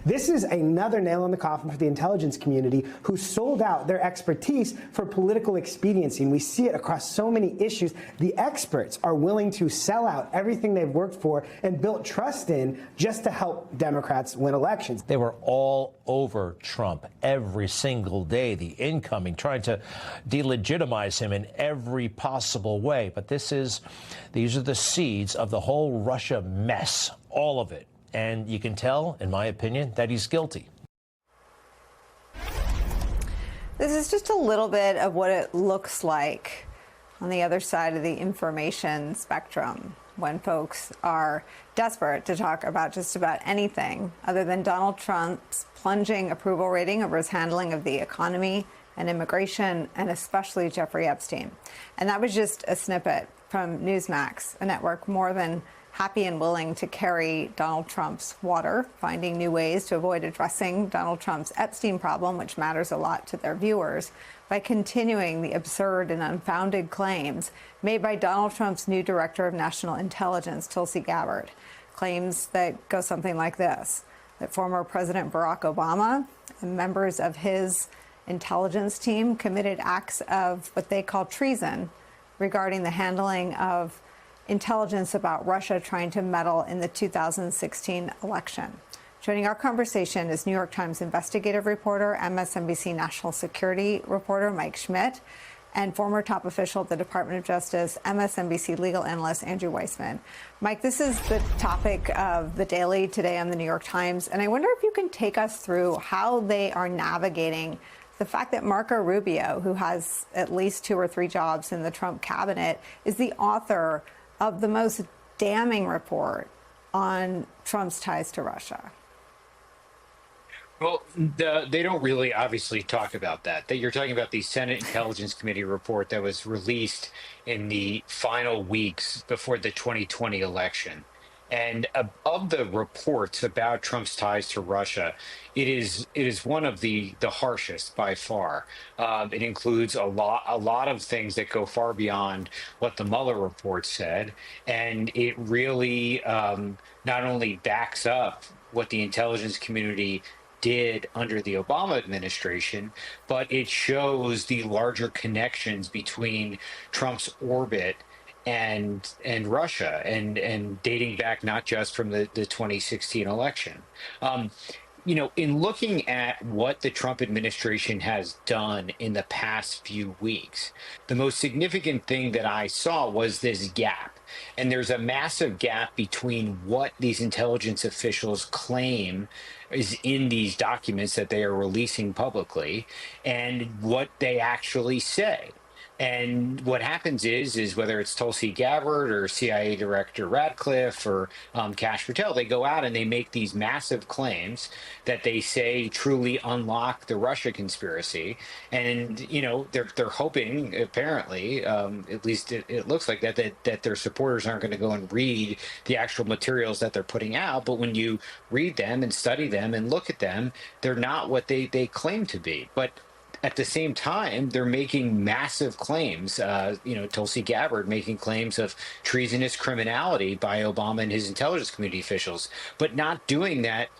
This is another nail in the coffin for the intelligence community, who sold out their expertise for political expediency. And we see it across so many issues. The experts are willing to sell out everything they've worked for and built trust in just to help Democrats win elections. They were all over Trump every single day, the incoming, trying to delegitimize him in every possible way. But these are the seeds of the whole Russia mess, all of it. And you can tell, in my opinion, that he's guilty. This is just a little bit of what it looks like on the other side of the information spectrum when folks are desperate to talk about just about anything other than Donald Trump's plunging approval rating over his handling of the economy and immigration, and especially Jeffrey Epstein. And that was just a snippet from Newsmax, a network more than happy and willing to carry Donald Trump's water, finding new ways to avoid addressing Donald Trump's Epstein problem, which matters a lot to their viewers, by continuing the absurd and unfounded claims made by Donald Trump's new director of national intelligence, Tulsi Gabbard. Claims that go something like this: that former President Barack Obama and members of his intelligence team committed acts of what they call treason regarding the handling of intelligence about Russia trying to meddle in the 2016 election. Joining our conversation is New York Times investigative reporter, MSNBC national security reporter Mike Schmidt, and former top official at the Department of Justice, MSNBC legal analyst Andrew Weissman. Mike, this is the topic of the Daily today on the New York Times, and I wonder if you can take us through how they are navigating the fact that Marco Rubio, who has at least 2 or 3 jobs in the Trump cabinet, is the author of the most damning report on Trump's ties to Russia. Well, they don't really obviously talk about that. You're talking about the Senate Intelligence Committee report that was released in the final weeks before the 2020 election. And of the reports about Trump's ties to Russia, it is one of the harshest by far. It includes a lot of things that go far beyond what the Mueller report said, and it really not only backs up what the intelligence community did under the Obama administration, but it shows the larger connections between Trump's orbit and Russia, and dating back not just from the 2016 election. In looking at what the Trump administration has done in the past few weeks, the most significant thing that I saw was this gap. And there's a massive gap between what these intelligence officials claim is in these documents that they are releasing publicly and what they actually say. And what happens is whether it's Tulsi Gabbard or CIA Director Radcliffe or Kash Patel, they go out and they make these massive claims that they say truly unlock the Russia conspiracy. And, they're hoping, apparently, at least it looks like that their supporters aren't going to go and read the actual materials that they're putting out. But when you read them and study them and look at them, they're not what they claim to be. But at the same time, they're making massive claims, Tulsi Gabbard making claims of treasonous criminality by Obama and his intelligence community officials, but not doing that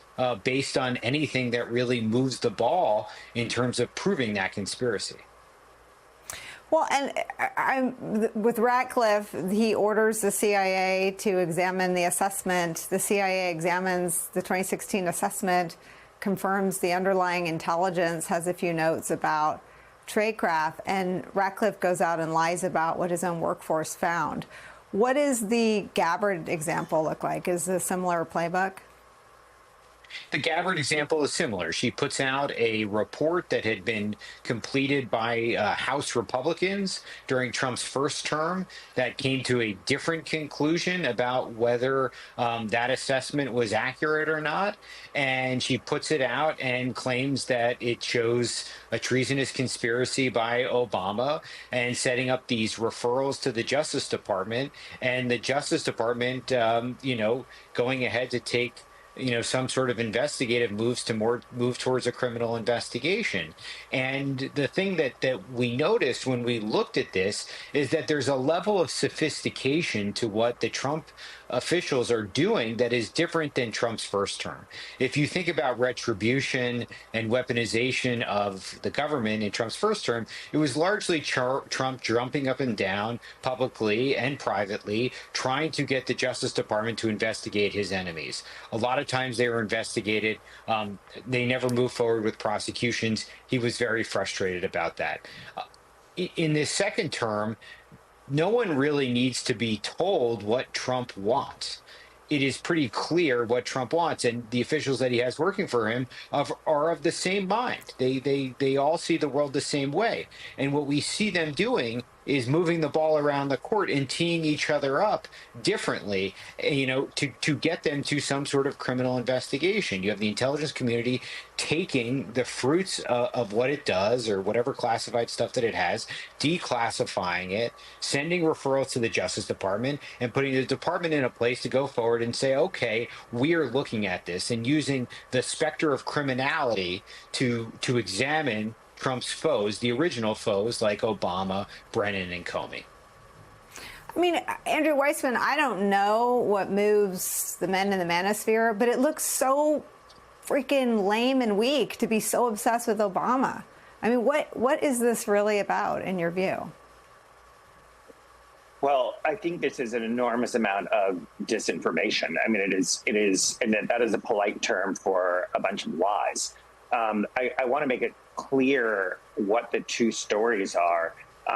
based on anything that really moves the ball in terms of proving that conspiracy. Well, and with Ratcliffe, he orders the CIA to examine the assessment. The CIA examines the 2016 assessment, confirms the underlying intelligence, has a few notes about tradecraft, and Ratcliffe goes out and lies about what his own workforce found. What does the Gabbard example look like? Is it a similar playbook? The Gabbard example is similar. She puts out a report that had been completed by House Republicans during Trump's first term that came to a different conclusion about whether that assessment was accurate or not. And she puts it out and claims that it shows a treasonous conspiracy by Obama and setting up these referrals to the Justice Department, and the Justice Department, going ahead to take some sort of investigative moves to move towards a criminal investigation. And the thing that we noticed when we looked at this is that there's a level of sophistication to what the Trump officials are doing that is different than Trump's first term. If you think about retribution and weaponization of the government in Trump's first term, it was largely Trump jumping up and down publicly and privately, trying to get the Justice Department to investigate his enemies. A lot of times they were investigated. They never moved forward with prosecutions. He was very frustrated about that. In this second term, no one really needs to be told what Trump wants. It is pretty clear what Trump wants, and the officials that he has working for him are of the same mind. They all see the world the same way. And what we see them doing is moving the ball around the court and teeing each other up differently, to get them to some sort of criminal investigation. You have the intelligence community taking the fruits of what it does, or whatever classified stuff that it has, declassifying it, sending referrals to the Justice Department, and putting the department in a place to go forward and say, okay, we are looking at this, and using the specter of criminality to examine Trump's foes, the original foes like Obama, Brennan, and Comey. I mean, Andrew Weissman, I don't know what moves the men in the manosphere, but it looks so freaking lame and weak to be so obsessed with Obama. I mean, what is this really about, in your view? Well, I think this is an enormous amount of disinformation. I mean, it is, and that is a polite term for a bunch of lies. I want to make it clear what the two stories are,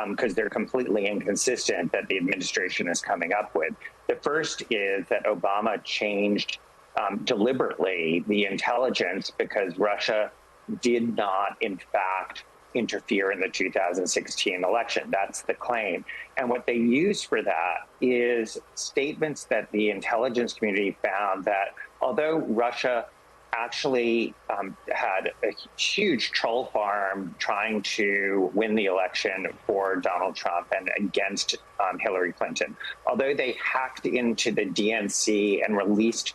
because they're completely inconsistent, that the administration is coming up with. The first is that Obama changed deliberately the intelligence because Russia did not, in fact, interfere in the 2016 election. That's the claim. And what they use for that is statements that the intelligence community found that although Russia actually had a huge troll farm trying to win the election for Donald Trump and against Hillary Clinton, although they hacked into the DNC and released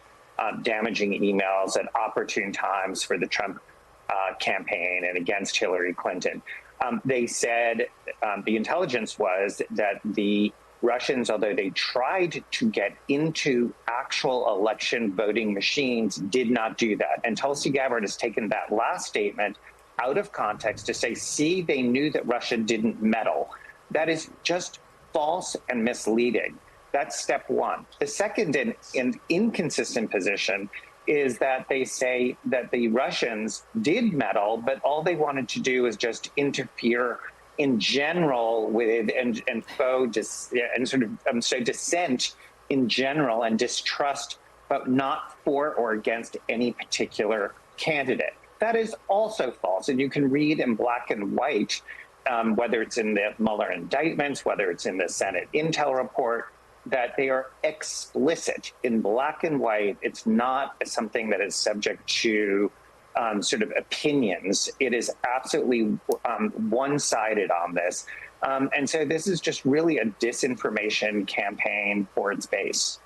damaging emails at opportune times for the Trump campaign and against Hillary Clinton, they said the intelligence was that the Russians, although they tried to get into actual election voting machines, did not do that. And Tulsi Gabbard has taken that last statement out of context to say, see, they knew that Russia didn't meddle. That is just false and misleading. That's step one. The second and inconsistent position is that they say that the Russians did meddle, but all they wanted to do is just interfere in general with and so dissent in general and distrust, but not for or against any particular candidate. That is also false, and you can read in black and white, whether it's in the Mueller indictments, whether it's in the Senate Intel report, that they are explicit in black and white. It's not something that is subject to sort of opinions. It is absolutely one-sided on this. And so this is just really a disinformation campaign for its base.